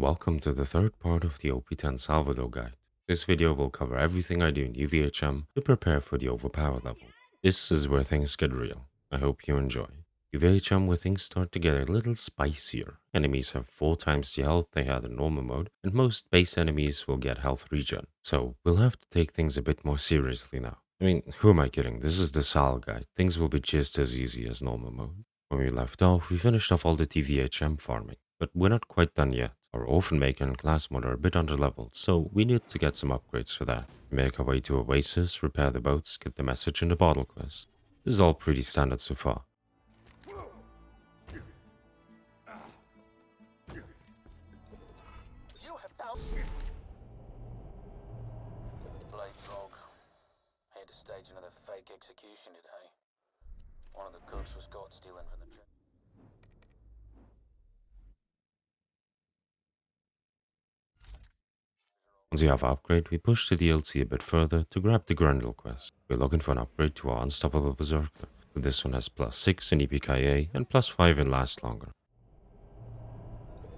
welcome to the third part of the OP10 Salvador guide. This video will cover everything I do in UVHM to prepare for the overpower level. This is where things get real. I hope you enjoy. UVHM where things start to get a little spicier. Enemies have 4 times the health they had in normal mode, and most base enemies will get health regen. So we'll have to take things a bit more seriously now. I mean, who am I kidding? This is the Sal guide. Things will be just as easy as normal mode. When we left off, we finished off all the TVHM farming, but we're not quite done yet. Our Orphan Maker and Class Mod are a bit underleveled, so we need to get some upgrades for that. We make our way to Oasis, repair the boats, get the message in the bottle quest. This is all pretty standard so far. Blades log. Had to stage another fake execution today. One of the cooks was caught stealing from the trip. Once you have upgrade, we push the DLC a bit further to grab the Grendel quest. We're looking for an upgrade to our Unstoppable Berserker. This one has +6 in EPKA and +5 in Last Longer.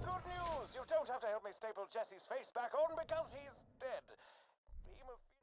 Good news! You don't have to help me staple Jesse's face back on because he's dead.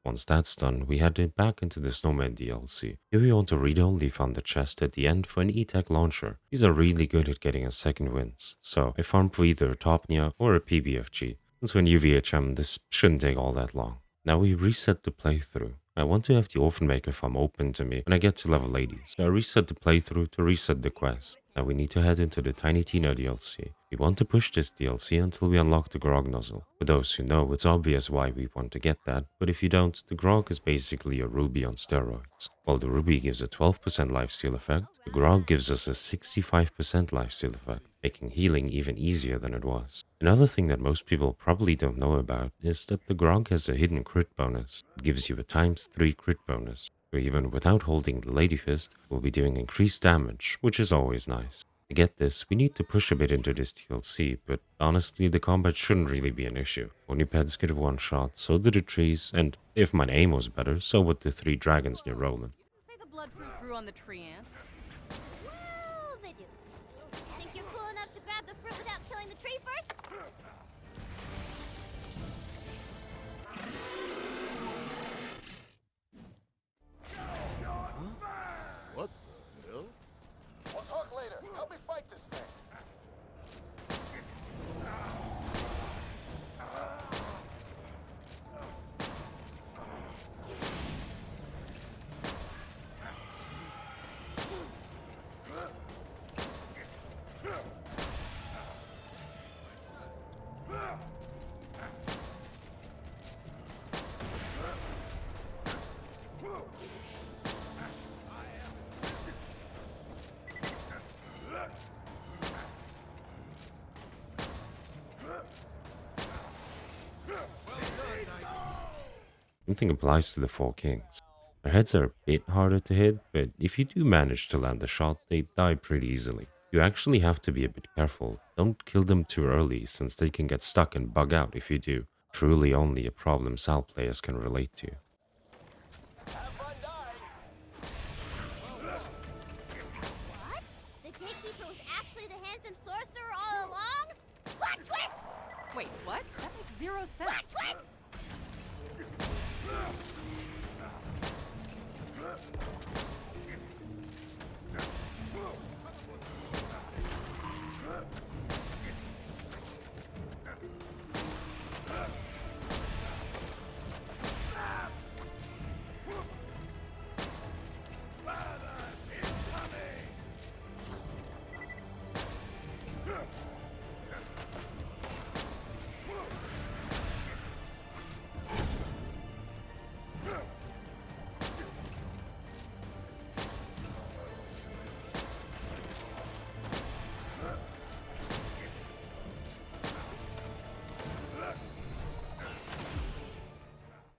Once that's done, we head back into the Snowman DLC. Here we want to read-only farm the chest at the end for an E-Tech launcher. These are really good at getting us second wins, so I farm for either a Topnia or a PBFG. Since we're in UVHM, this shouldn't take all that long. Now we reset the playthrough. I want to have the Orphan Maker farm open to me when I get to level 80, so I reset the playthrough to reset the quest. Now we need to head into the Tiny Tina DLC. We want to push this DLC until we unlock the Grog nozzle. For those who know, it's obvious why we want to get that, but if you don't, the Grog is basically a ruby on steroids. While the ruby gives a 12% lifesteal effect, the Grog gives us a 65% lifesteal effect, making healing even easier than it was. Another thing that most people probably don't know about is that the Grog has a hidden crit bonus. It gives you a ×3 crit bonus. So even without holding the Lady Fist, we'll be doing increased damage, which is always nice. To get this, we need to push a bit into this DLC, but honestly, the combat shouldn't really be an issue. Only pets get one shot, so do the trees, and if my aim was better, so would the 3 dragons near Roland. Say the blood fruit grew on the tree ants. Well, they do. Think you're cool enough to grab the fruit without killing the tree first? What the hell? We'll talk later. Help me fight this thing. Same thing applies to the 4 kings. Their heads are a bit harder to hit, but if you do manage to land a shot, they die pretty easily. You actually have to be a bit careful. Don't kill them too early, since they can get stuck and bug out if you do. Truly only a problem Sal players can relate to. Have fun dying. What? The gatekeeper was actually the handsome sorcerer all along? Plot twist! Wait, what? That makes 0 sense. Plot twist!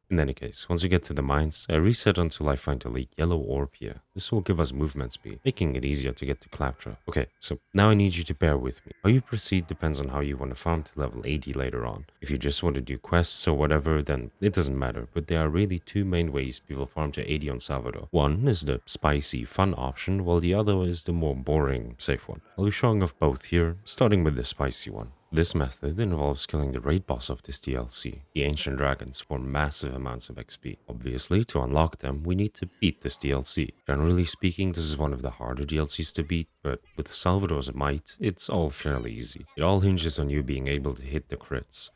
In any case, once we get to the mines, I reset until I find a late yellow orb here. This will give us movement speed, making it easier to get to Claptrap. Okay, so now I need you to bear with me. How you proceed depends on how you want to farm to level 80 later on. If you just want to do quests or whatever, then it doesn't matter, but there are really 2 main ways people farm to 80 on Salvador. One is the spicy, fun option, while the other is the more boring, safe one. I'll be showing off both here, starting with the spicy one. This method involves killing the raid boss of this DLC, the Ancient Dragons, for massive amounts of XP. Obviously, to unlock them, we need to beat this DLC. Generally speaking, this is one of the harder DLCs to beat, but with Salvador's might, it's all fairly easy. It all hinges on you being able to hit the crits.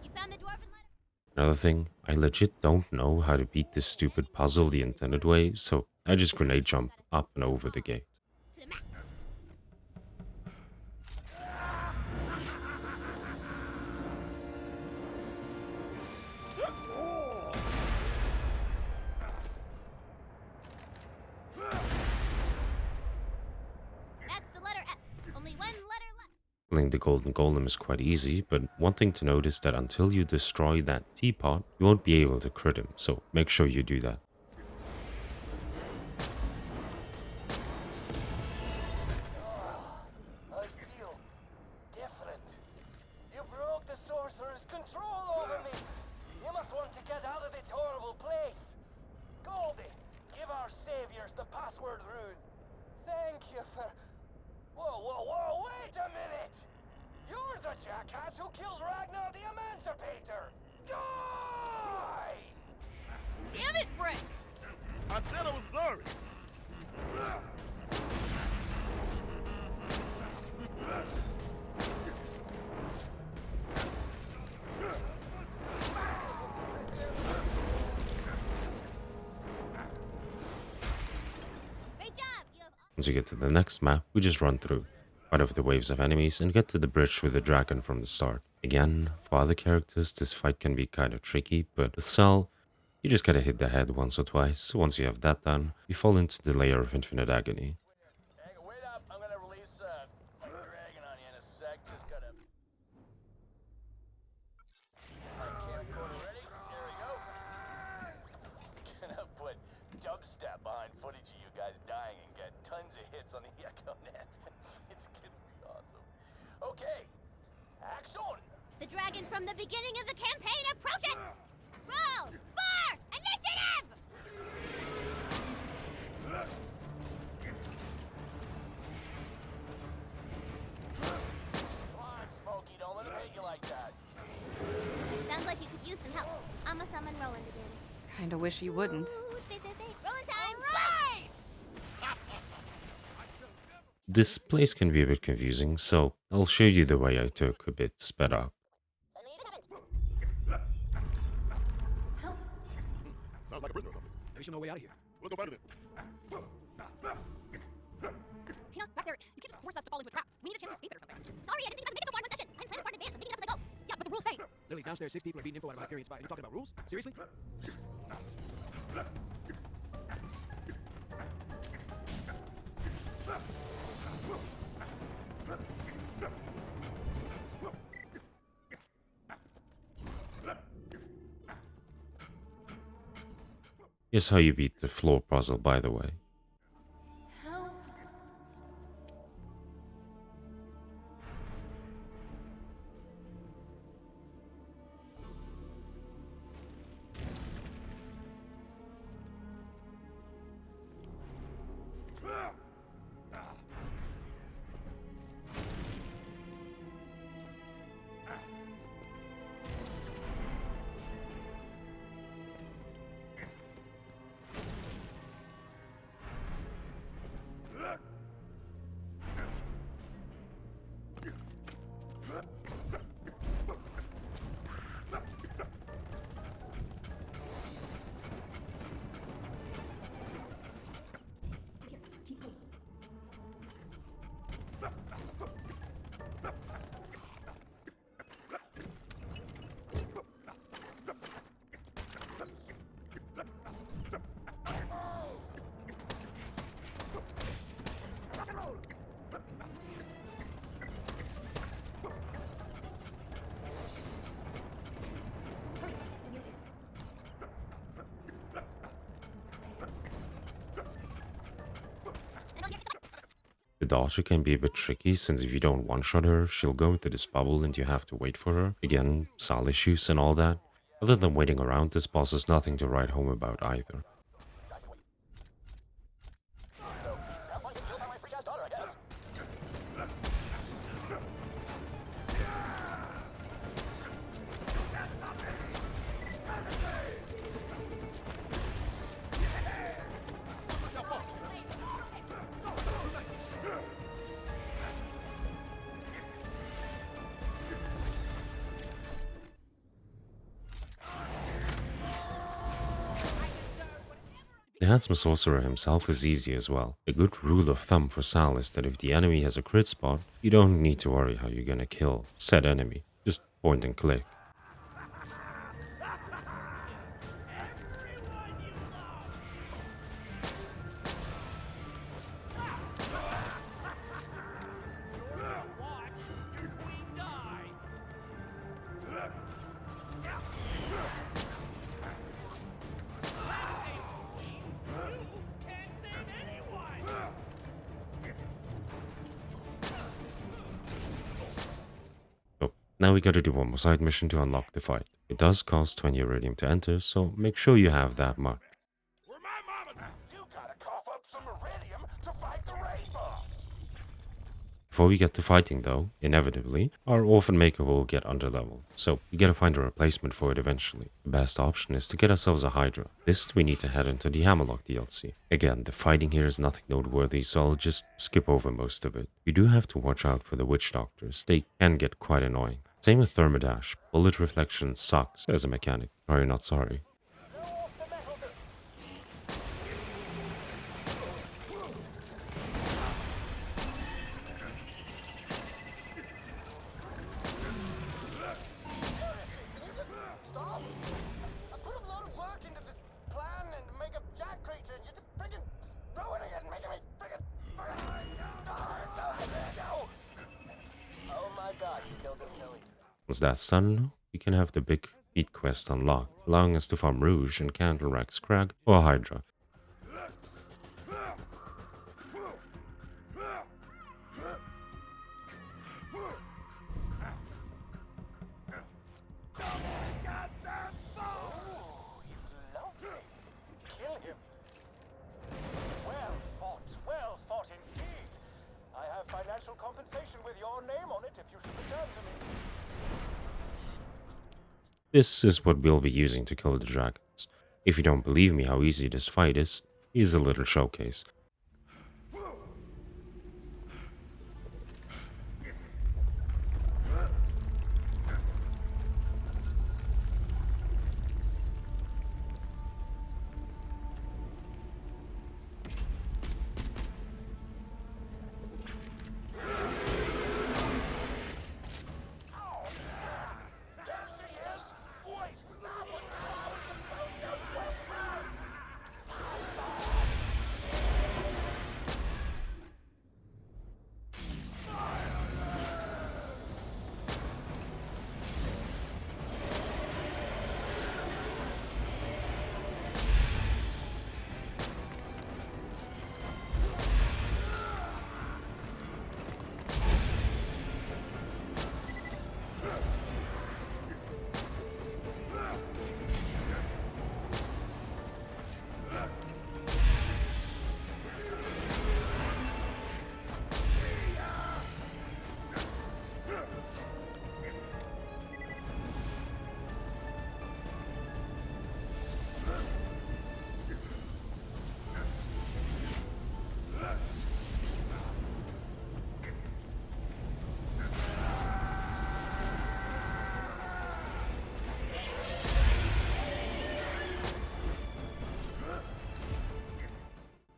You found the dwarven letter? Another thing, I legit don't know how to beat this stupid puzzle the intended way, so I just grenade jump up and over the gate. To the max. That's the letter F. Only one letter left. Killing the golden golem is quite easy, but one thing to note is that until you destroy that teapot, you won't be able to crit him, so make sure you do that. I feel different. You broke the sorcerer's control over me. You must want to get out of this horrible place. Goldie, give our saviors the password rune. Thank you for... Whoa, wait a minute! You're the jackass who killed Ragnar the Emancipator! Die! Damn it, Brick! I said I was sorry. Great job. You have Once you get to the next map, we just run through, fight over the waves of enemies, and get to the bridge with the dragon from the start. Again, for other characters, this fight can be kinda tricky, but with Sal, you just gotta hit the head once or twice. Once you have that done, you fall into the layer of infinite agony. Hang on, wait up. I'm gonna release a dragon on you in a sec. Just gotta... Alright, camcorder ready? Here we go. Gonna put dubstep behind footage of you guys dying and get tons of hits on the Echo Net. It's gonna be awesome. Okay, action! the dragon from the beginning of the campaign approaches. Roll for initiative. Come on, Smokey, don't let him hit you like that. Sounds like you could use some help. I'ma summon Roland again. Kinda wish you wouldn't. Roland time. Right! This place can be a bit confusing, so I'll show you the way I took a bit sped up. Help. Sounds like a prisoner or something. Maybe she'll know a way out of here. Let's go find it. Tina, back there. You can't just force us to fall into a trap. We need a chance to escape it or something. Sorry, I didn't think I was making it so far in one session. I'm planning far in advance. I'm thinking enough as I go. Yeah, but the rules say. Lily, downstairs, 6 people are beating info out of Hyperion spy. And you're talking about rules? Seriously? Here's how you beat the floor puzzle, by the way. Help. The daughter can be a bit tricky since if you don't one-shot her, she'll go into this bubble and you have to wait for her. Again, SAL issues and all that. Other than waiting around, this boss is nothing to write home about either. Exactly what you... So, have fun getting killed by my freak-ass daughter, I guess. The handsome sorcerer himself is easy as well. A good rule of thumb for Sal is that if the enemy has a crit spot, you don't need to worry how you're gonna kill said enemy. Just point and click. So now we gotta do one more side mission to unlock the fight. It does cost 20 iridium to enter, so make sure you have that much. Where my mama? You gotta cough up some iridium to fight the raid boss. Before we get to fighting though, inevitably, our orphan maker will get underleveled, so we gotta find a replacement for it eventually. The best option is to get ourselves a Hydra. This we need to head into the Hammerlock DLC. Again, the fighting here is nothing noteworthy, so I'll just skip over most of it. You do have to watch out for the witch doctors, they can get quite annoying. Same with Thermodash, bullet reflection sucks as a mechanic. Sorry not sorry. Blow off the metal bits. Seriously, can you just stop? I put a lot of work into this plan and make a jack creature, and you're just friggin' ruining it and making me friggin' oh my god, you killed him so easily. Once that's done, we can have the big feat quest unlocked, allowing us to farm Rouge and counteract Scrag or Hydra. Oh, he's lovely. Kill him. Well fought indeed. I have financial compensation with your name on it if you should return to me. This is what we'll be using to kill the dragons. If you don't believe me how easy this fight is, here's a little showcase. Oh, snap! There she is! Wait, that one I was supposed to whisper!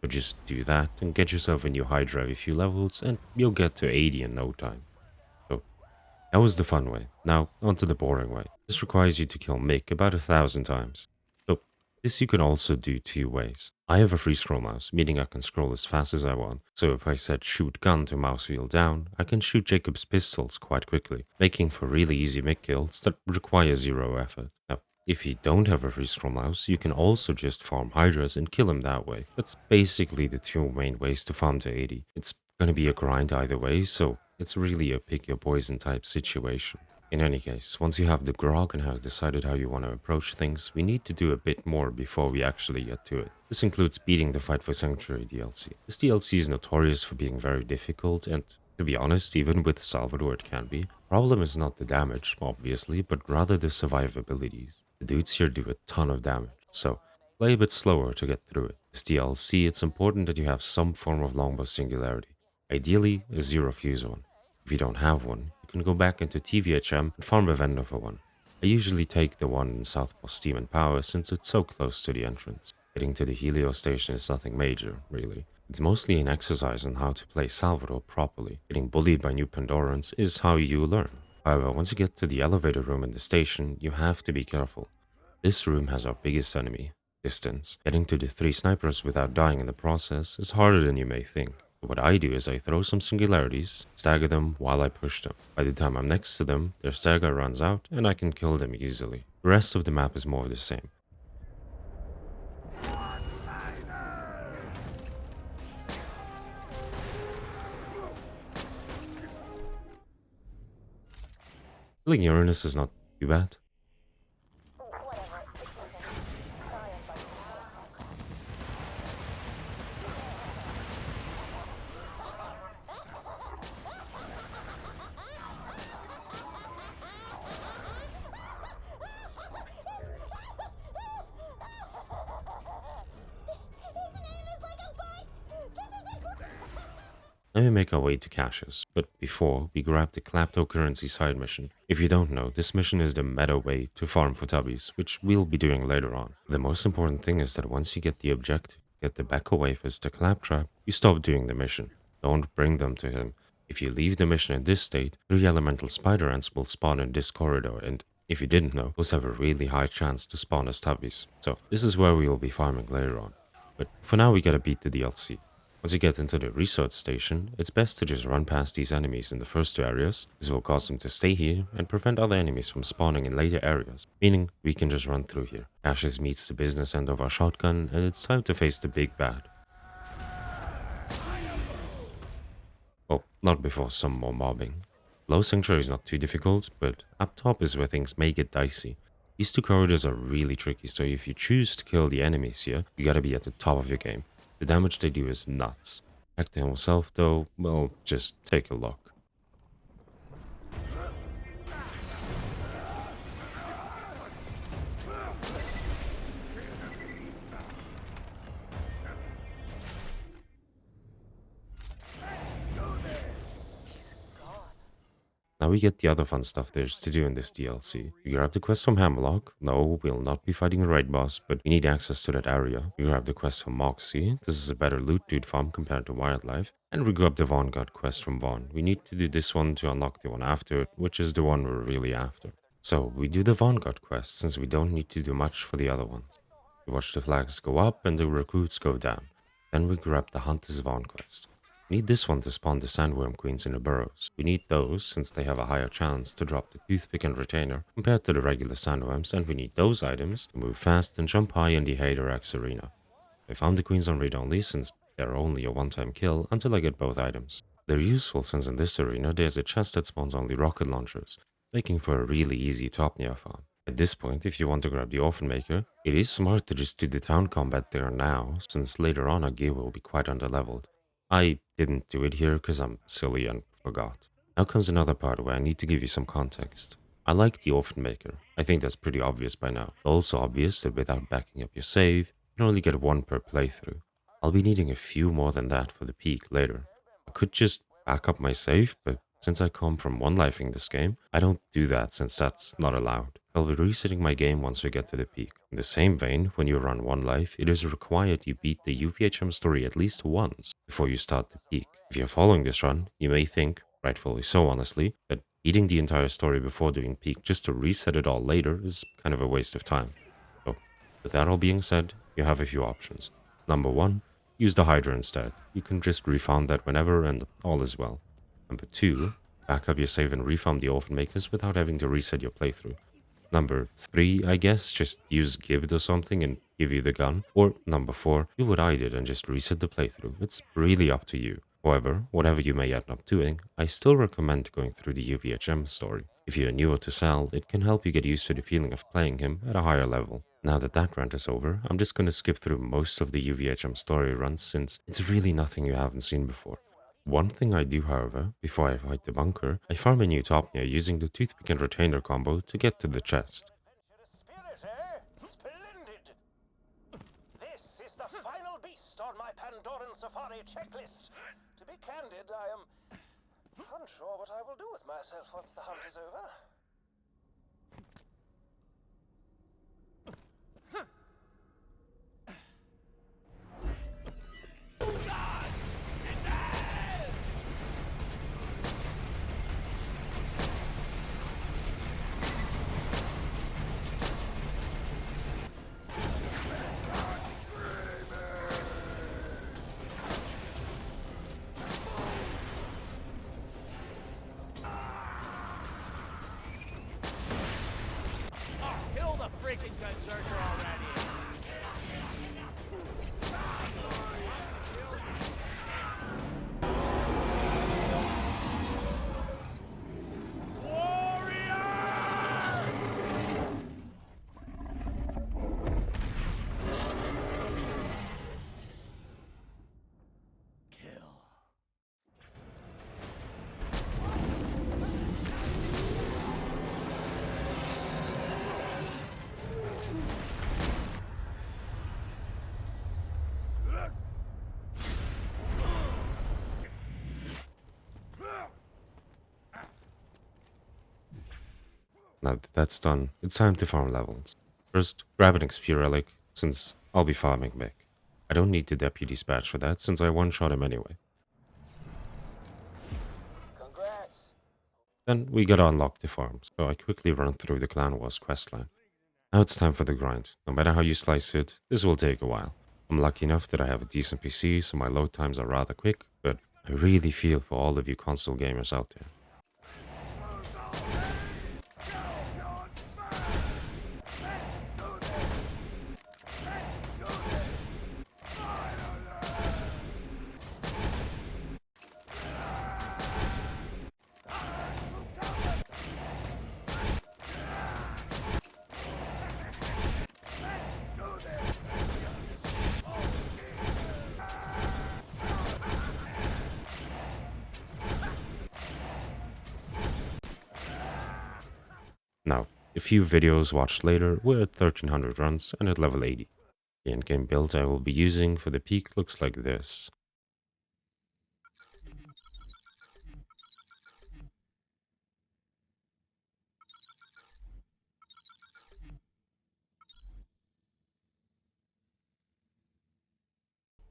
So just do that and get yourself a new Hydra every few levels and you'll get to 80 in no time. So that was the fun way. Now onto the boring way. This requires you to kill Mick about 1,000 times. So this you can also do two ways. I have a free scroll mouse, meaning I can scroll as fast as I want. So if I set shoot gun to mouse wheel down, I can shoot Jacob's pistols quite quickly, making for really easy Mick kills that require zero effort. Now, if you don't have a free scroll mouse, you can also just farm Hydras and kill him that way. That's basically the two main ways to farm to 80. It's Gonna be a grind either way, so it's really a pick your poison type situation. In any case, once you have the grog and have decided how you want to approach things, we need to do a bit more before we actually get to it. This includes beating the Fight for Sanctuary DLC. This DLC is notorious for being very difficult, and to be honest, even with Salvador it can be. Problem is not the damage, obviously, but rather the survivabilities. The dudes here do a ton of damage, so play a bit slower to get through it. This DLC, it's important that you have some form of longbow singularity. Ideally, a zero fuse one. If you don't have one, you can go back into TVHM and farm a vendor for one. I usually take the one in Southpaw Steam and Power since it's so close to the entrance. Getting to the Helio station is nothing major, really. It's mostly an exercise on how to play Salvador properly. Getting bullied by new Pandorans is how you learn. However, once you get to the elevator room in the station, you have to be careful. This room has our biggest enemy, distance. Getting to the 3 snipers without dying in the process is harder than you may think. What I do is I throw some singularities, stagger them while I push them. By the time I'm next to them, their stagger runs out and I can kill them easily. The rest of the map is more of the same. Killing Uranus is not too bad. Whatever, it's nothing. Sorry I'm bugging you for a sec. Its name is like a bite! Just as I Now we make our way to caches, but before, we grab the Kleptocurrency side mission. If you don't know, this mission is the meta way to farm for tubbies, which we'll be doing later on. The most important thing is that once you get the objective, get the Becca wafers to Claptrap, you stop doing the mission. Don't bring them to him. If you leave the mission in this state, 3 elemental spider ants will spawn in this corridor, and if you didn't know, those have a really high chance to spawn as tubbies. So this is where we will be farming later on. But for now we gotta beat the DLC. Once you get into the research station, it's best to just run past these enemies in the first 2 areas. This will cause them to stay here and prevent other enemies from spawning in later areas, meaning we can just run through here. Ashes meets the business end of our shotgun, and it's time to face the big bad. Well, not before some more mobbing. Low Sanctuary is not too difficult, but up top is where things may get dicey. These 2 corridors are really tricky, so if you choose to kill the enemies here, you gotta be at the top of your game. The damage they do is nuts. Hector himself, though, well, just take a look. Now we get the other fun stuff there's to do in this DLC. We grab the quest from Hammerlock. No, we'll not be fighting the raid boss, but we need access to that area. We grab the quest from Moxie. This is a better loot dude farm compared to Wildlife. And we grab the Vanguard quest from Vaughn. We need to do this one to unlock the one after it, which is the one we're really after. So we do the Vanguard quest since we don't need to do much for the other ones. We watch the flags go up and the recruits go down. Then we grab the Hunter's Vaughn quest. We need this one to spawn the Sandworm Queens in the burrows. We need those since they have a higher chance to drop the Toothpick and Retainer compared to the regular Sandworms, and we need those items to move fast and jump high in the Hader arena. I found the Queens on read only since they're only a one-time kill until I get both items. They're useful since in this arena there's a chest that spawns only rocket launchers, making for a really easy top near farm. At this point, if you want to grab the Orphan Maker, it is smart to just do the town combat there now, since later on our gear will be quite underleveled. I didn't do it here because I'm silly and forgot. Now comes another part where I need to give you some context. I like the Orphan Maker. I think that's pretty obvious by now. Also obvious that without backing up your save, you can only get 1 per playthrough. I'll be needing a few more than that for the peak later. I could just back up my save, but since I come from one-lifing this game, I don't do that since that's not allowed. I'll be resetting my game once we get to the peak. In the same vein, when you run one life, it is required you beat the UVHM story at least once before you start the peak. If you're following this run, you may think, rightfully so honestly, that beating the entire story before doing peak just to reset it all later is kind of a waste of time. So, with that all being said, you have a few options. Number 1, use the Hydra instead. You can just refound that whenever and all is well. Number 2, back up your save and refarm the Orphan Makers without having to reset your playthrough. Number 3, I guess, just use Gibbet or something and give you the gun. Or number 4, do what I did and just reset the playthrough. It's really up to you. However, whatever you may end up doing, I still recommend going through the UVHM story. If you're newer to Sal, it can help you get used to the feeling of playing him at a higher level. Now that that rant is over, I'm just gonna skip through most of the UVHM story runs since it's really nothing you haven't seen before. One thing I do, however, before I fight the bunker, I farm a new Topnia using the toothpick and retainer combo to get to the chest. Adventurous spirit, eh? Splendid! This is the final beast on my Pandoran Safari checklist. To be candid, I am unsure what I will do with myself once the hunt is over. Kill the freaking berserker already! Now that that's done, it's time to farm levels. First, grab an XP relic, since I'll be farming Mick. I don't need the deputy's badge for that, since I one-shot him anyway. Congrats! Then we gotta unlock the farm, so I quickly run through the Clan Wars questline. Now it's time for the grind. No matter how you slice it, this will take a while. I'm lucky enough that I have a decent PC, so my load times are rather quick, but I really feel for all of you console gamers out there. Now, a few videos watched later, we're at 1300 runs and at level 80. The endgame build I will be using for the peak looks like this.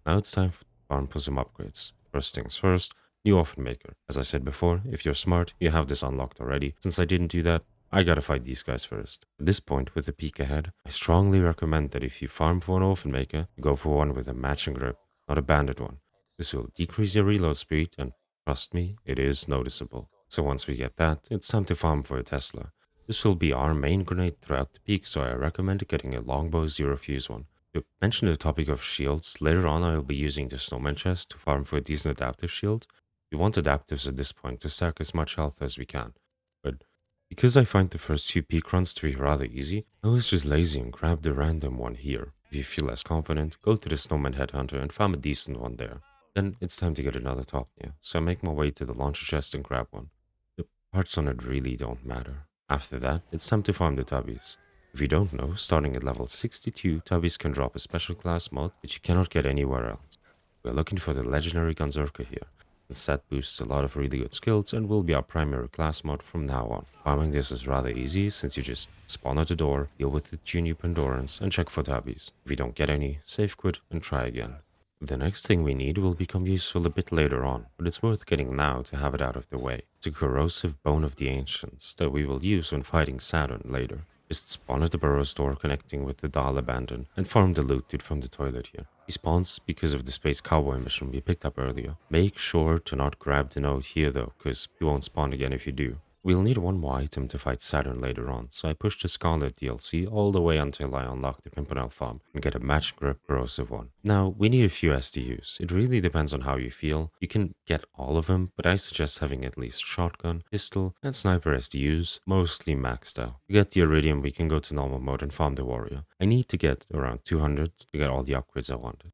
Now it's time to farm for some upgrades. First things first, new Orphan Maker. As I said before, if you're smart, you have this unlocked already. Since I didn't do that, I gotta fight these guys first. At this point, with the peak ahead, I strongly recommend that if you farm for an Orphan Maker, you go for one with a matching grip, not a banded one. This will decrease your reload speed, and trust me, it is noticeable. So once we get that, it's time to farm for a Tesla. This will be our main grenade throughout the peak, so I recommend getting a longbow zero fuse one. To mention the topic of shields, later on I will be using the snowman chest to farm for a decent adaptive shield. We want adaptives at this point to stack as much health as we can. But because I find the first few peak runs to be rather easy, I was just lazy and grabbed a random one here. If you feel less confident, go to the snowman headhunter and farm a decent one there. Then it's time to get another top, so I make my way to the launcher chest and grab one. The parts on it really don't matter. After that, it's time to farm the tubbies. If you don't know, starting at level 62, tubbies can drop a special class mod that you cannot get anywhere else. We're looking for the legendary Gunzerker here. The set boosts a lot of really good skills and will be our primary class mod from now on. Farming this is rather easy since you just spawn at the door, deal with the 2 new Pandorans and check for tubbies. If you don't get any, save quit and try again. The next thing we need will become useful a bit later on, but it's worth getting now to have it out of the way. It's a corrosive bone of the ancients that we will use when fighting Saturn later. Just spawn at the Burrows door connecting with the Dahl Abandon and farm the loot dude from the toilet here. He spawns because of the Space Cowboy mission we picked up earlier. Make sure to not grab the note here though, cause he won't spawn again if you do. We'll need one more item to fight Saturn later on, so I pushed the Scarlet DLC all the way until I unlock the Pimpernel farm and get a match grip corrosive one. Now, we need a few SDUs. It really depends on how you feel. You can get all of them, but I suggest having at least shotgun, pistol, and sniper SDUs, mostly maxed out. To get the Iridium, we can go to normal mode and farm the warrior. I need to get around 200 to get all the upgrades I wanted.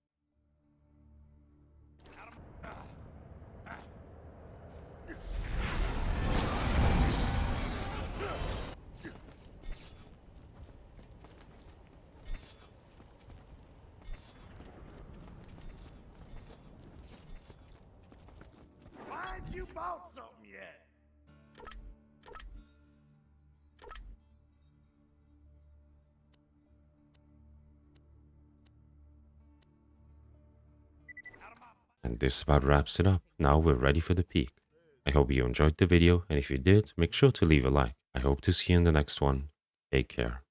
Why ain't you bought something yet? And this about wraps it up. Now we're ready for the peak. I hope you enjoyed the video, and if you did, make sure to leave a like. I hope to see you in the next one. Take care.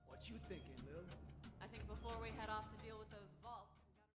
What you thinking, Lil? I think before we head off to deal with those